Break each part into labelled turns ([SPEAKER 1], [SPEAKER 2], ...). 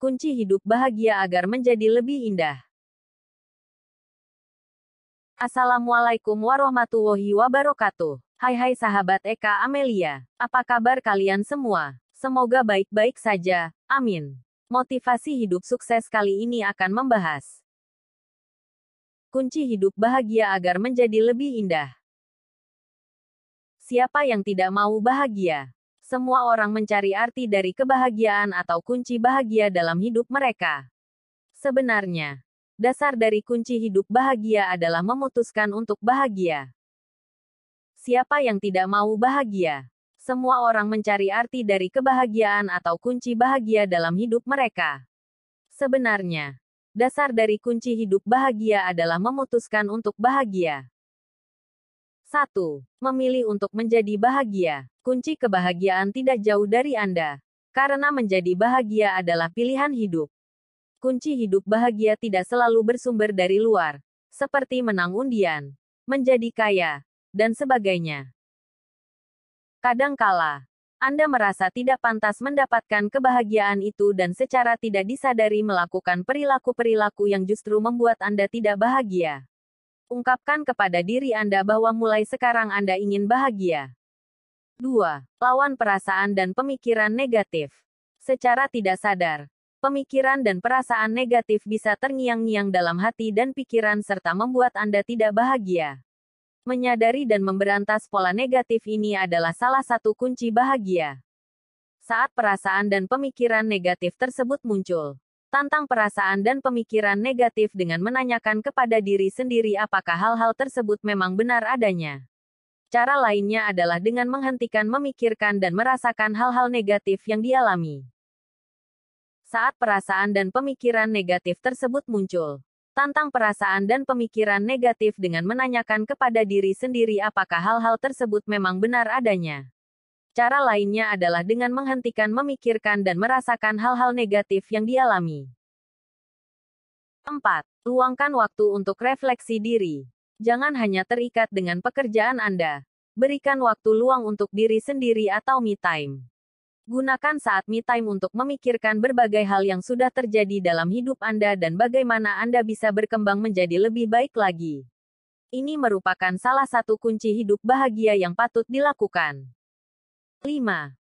[SPEAKER 1] Kunci hidup bahagia agar menjadi lebih indah. Assalamualaikum warahmatullahi wabarakatuh. Hai sahabat Eka Amelia. Apa kabar kalian semua? Semoga baik-baik saja. Amin. Motivasi hidup sukses kali ini akan membahas kunci hidup bahagia agar menjadi lebih indah. Siapa yang tidak mau bahagia? Semua orang mencari arti dari kebahagiaan atau kunci bahagia dalam hidup mereka. Sebenarnya, dasar dari kunci hidup bahagia adalah memutuskan untuk bahagia. Siapa yang tidak mau bahagia? Semua orang mencari arti dari kebahagiaan atau kunci bahagia dalam hidup mereka. Sebenarnya, dasar dari kunci hidup bahagia adalah memutuskan untuk bahagia. 1. Memilih untuk menjadi bahagia. Kunci kebahagiaan tidak jauh dari Anda. Karena menjadi bahagia adalah pilihan hidup. Kunci hidup bahagia tidak selalu bersumber dari luar, seperti menang undian, menjadi kaya, dan sebagainya. Kadangkala, Anda merasa tidak pantas mendapatkan kebahagiaan itu dan secara tidak disadari melakukan perilaku-perilaku yang justru membuat Anda tidak bahagia. Ungkapkan kepada diri Anda bahwa mulai sekarang Anda ingin bahagia. 2. Lawan perasaan dan pemikiran negatif. Secara tidak sadar, pemikiran dan perasaan negatif bisa terngiang-ngiang dalam hati dan pikiran serta membuat Anda tidak bahagia. Menyadari dan memberantas pola negatif ini adalah salah satu kunci bahagia. Saat perasaan dan pemikiran negatif tersebut muncul, tantang perasaan dan pemikiran negatif dengan menanyakan kepada diri sendiri apakah hal-hal tersebut memang benar adanya. Cara lainnya adalah dengan menghentikan memikirkan dan merasakan hal-hal negatif yang dialami. Saat perasaan dan pemikiran negatif tersebut muncul, tantang perasaan dan pemikiran negatif dengan menanyakan kepada diri sendiri apakah hal-hal tersebut memang benar adanya. Cara lainnya adalah dengan menghentikan memikirkan dan merasakan hal-hal negatif yang dialami. 4. Luangkan waktu untuk refleksi diri. Jangan hanya terikat dengan pekerjaan Anda. Berikan waktu luang untuk diri sendiri atau me time. Gunakan saat me time untuk memikirkan berbagai hal yang sudah terjadi dalam hidup Anda dan bagaimana Anda bisa berkembang menjadi lebih baik lagi. Ini merupakan salah satu kunci hidup bahagia yang patut dilakukan. 5.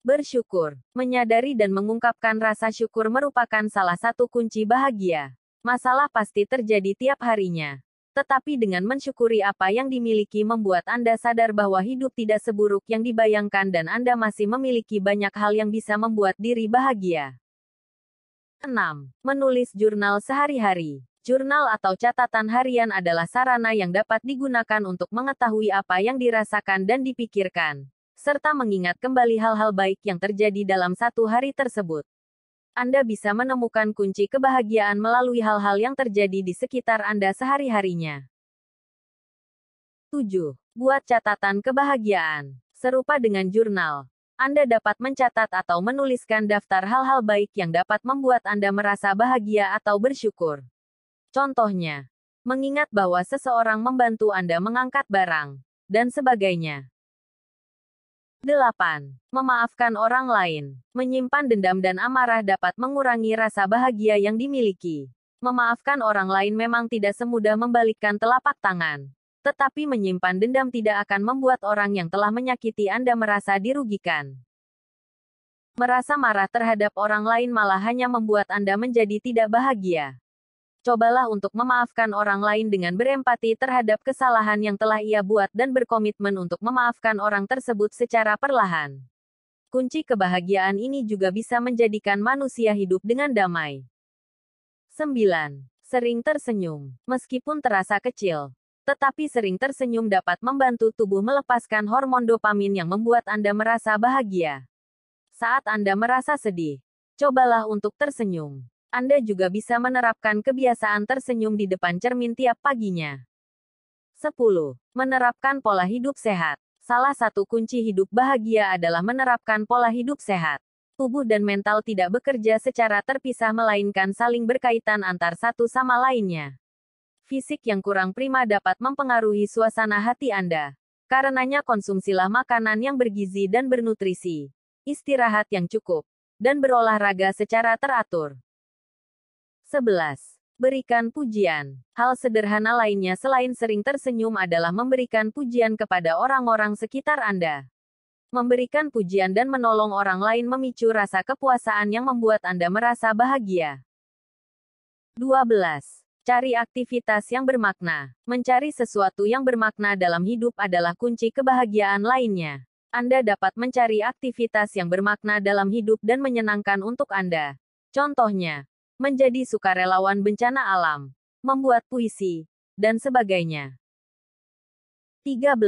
[SPEAKER 1] Bersyukur. Menyadari dan mengungkapkan rasa syukur merupakan salah satu kunci bahagia. Masalah pasti terjadi tiap harinya. Tetapi dengan mensyukuri apa yang dimiliki membuat Anda sadar bahwa hidup tidak seburuk yang dibayangkan dan Anda masih memiliki banyak hal yang bisa membuat diri bahagia. 6. Menulis jurnal sehari-hari. Jurnal atau catatan harian adalah sarana yang dapat digunakan untuk mengetahui apa yang dirasakan dan dipikirkan, serta mengingat kembali hal-hal baik yang terjadi dalam satu hari tersebut. Anda bisa menemukan kunci kebahagiaan melalui hal-hal yang terjadi di sekitar Anda sehari-harinya. 7. Buat catatan kebahagiaan. Serupa dengan jurnal, Anda dapat mencatat atau menuliskan daftar hal-hal baik yang dapat membuat Anda merasa bahagia atau bersyukur. Contohnya, mengingat bahwa seseorang membantu Anda mengangkat barang, dan sebagainya. 8. Memaafkan orang lain. Menyimpan dendam dan amarah dapat mengurangi rasa bahagia yang dimiliki. Memaafkan orang lain memang tidak semudah membalikkan telapak tangan. Tetapi menyimpan dendam tidak akan membuat orang yang telah menyakiti Anda merasa dirugikan. Merasa marah terhadap orang lain malah hanya membuat Anda menjadi tidak bahagia. Cobalah untuk memaafkan orang lain dengan berempati terhadap kesalahan yang telah ia buat dan berkomitmen untuk memaafkan orang tersebut secara perlahan. Kunci kebahagiaan ini juga bisa menjadikan manusia hidup dengan damai. 9. Sering tersenyum. Meskipun terasa kecil, tetapi sering tersenyum dapat membantu tubuh melepaskan hormon dopamin yang membuat Anda merasa bahagia. Saat Anda merasa sedih, cobalah untuk tersenyum. Anda juga bisa menerapkan kebiasaan tersenyum di depan cermin tiap paginya. 10. Menerapkan pola hidup sehat. Salah satu kunci hidup bahagia adalah menerapkan pola hidup sehat. Tubuh dan mental tidak bekerja secara terpisah melainkan saling berkaitan antar satu sama lainnya. Fisik yang kurang prima dapat mempengaruhi suasana hati Anda. Karenanya konsumsilah makanan yang bergizi dan bernutrisi, istirahat yang cukup, dan berolahraga secara teratur. 11. Berikan pujian. Hal sederhana lainnya selain sering tersenyum adalah memberikan pujian kepada orang-orang sekitar Anda. Memberikan pujian dan menolong orang lain memicu rasa kepuasan yang membuat Anda merasa bahagia. 12. Cari aktivitas yang bermakna. Mencari sesuatu yang bermakna dalam hidup adalah kunci kebahagiaan lainnya. Anda dapat mencari aktivitas yang bermakna dalam hidup dan menyenangkan untuk Anda. Contohnya, menjadi sukarelawan bencana alam, membuat puisi, dan sebagainya. 13.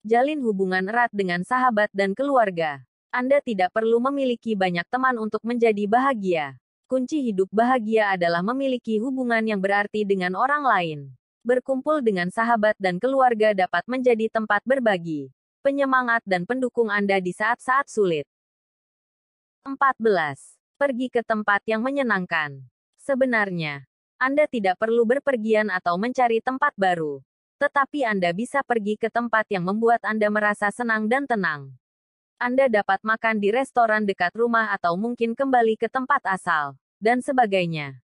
[SPEAKER 1] Jalin hubungan erat dengan sahabat dan keluarga. Anda tidak perlu memiliki banyak teman untuk menjadi bahagia. Kunci hidup bahagia adalah memiliki hubungan yang berarti dengan orang lain. Berkumpul dengan sahabat dan keluarga dapat menjadi tempat berbagi, penyemangat dan pendukung Anda di saat-saat sulit. 14. Pergi ke tempat yang menyenangkan. Sebenarnya, Anda tidak perlu berpergian atau mencari tempat baru. Tetapi Anda bisa pergi ke tempat yang membuat Anda merasa senang dan tenang. Anda dapat makan di restoran dekat rumah atau mungkin kembali ke tempat asal, dan sebagainya.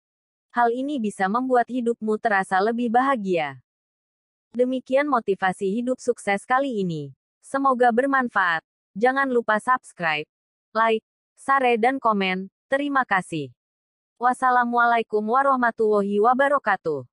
[SPEAKER 1] Hal ini bisa membuat hidupmu terasa lebih bahagia. Demikian motivasi hidup sukses kali ini. Semoga bermanfaat. Jangan lupa subscribe, like, share dan komen. Terima kasih. Wassalamualaikum warahmatullahi wabarakatuh.